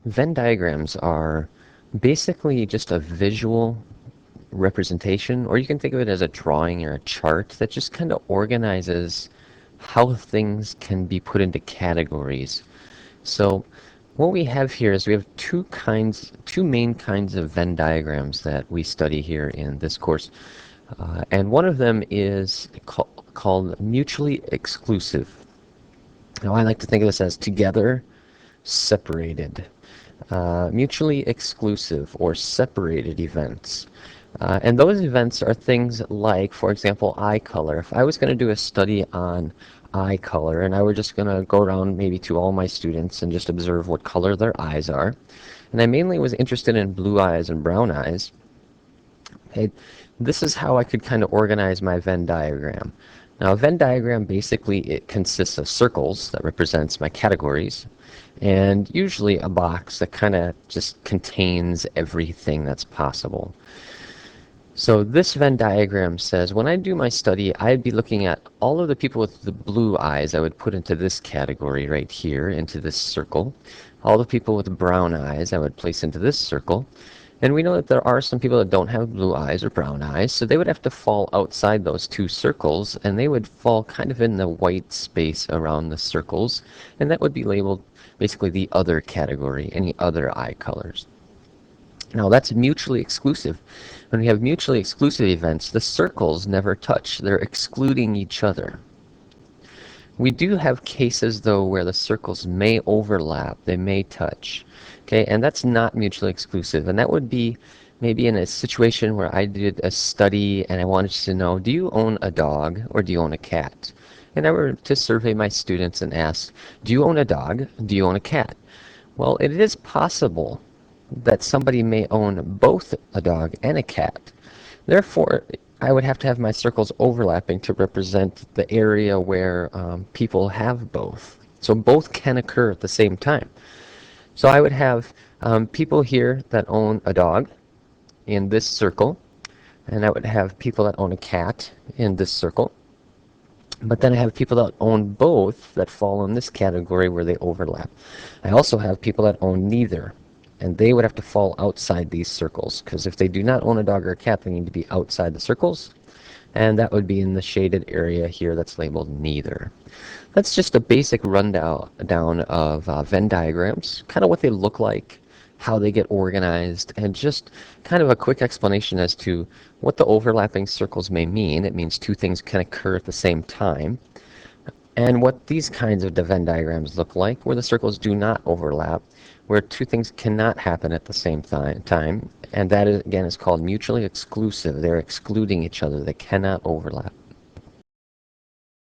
Venn diagrams are basically just a visual representation, or you can think of it as a drawing or a chart that just kind of organizes how things can be put into categories. So what we have here is we have two main kinds of Venn diagrams that we study here in this course. And one of them is called mutually exclusive. Now I like to think of this as together, separated. Mutually exclusive or separated events. And those events are things like, for example, eye color. If I was going to do a study on eye color and I were just going to go around maybe to all my students and just observe what color their eyes are, and I mainly was interested in blue eyes and brown eyes, okay, this is how I could kind of organize my Venn diagram. Now, a Venn diagram basically it consists of circles that represents my categories, and usually a box that kind of just contains everything that's possible. So this Venn diagram says when I do my study, I'd be looking at all of the people with the blue eyes I would put into this category right here, into this circle. All the people with brown eyes I would place into this circle. And we know that there are some people that don't have blue eyes or brown eyes, so they would have to fall outside those two circles, and they would fall kind of in the white space around the circles, and that would be labeled basically the other category, any other eye colors. Now that's mutually exclusive. When we have mutually exclusive events, the circles never touch. They're excluding each other. We do have cases though where the circles may overlap, they may touch. Okay, and that's not mutually exclusive. And that would be maybe in a situation where I did a study and I wanted to know, do you own a dog or do you own a cat? And I were to survey my students and ask, do you own a dog? Do you own a cat? Well, it is possible that somebody may own both a dog and a cat. Therefore, I would have to have my circles overlapping to represent the area where people have both. So both can occur at the same time. So I would have people here that own a dog in this circle, and I would have people that own a cat in this circle. But then I have people that own both that fall in this category where they overlap. I also have people that own neither, and they would have to fall outside these circles, because if they do not own a dog or a cat, they need to be outside the circles, and that would be in the shaded area here that's labeled neither. That's just a basic rundown of Venn diagrams, kind of what they look like, how they get organized, and just kind of a quick explanation as to what the overlapping circles may mean. It means two things can occur at the same time. And what these kinds of Venn diagrams look like, where the circles do not overlap, where two things cannot happen at the same time, and that is, again is called mutually exclusive. They're excluding each other. They cannot overlap.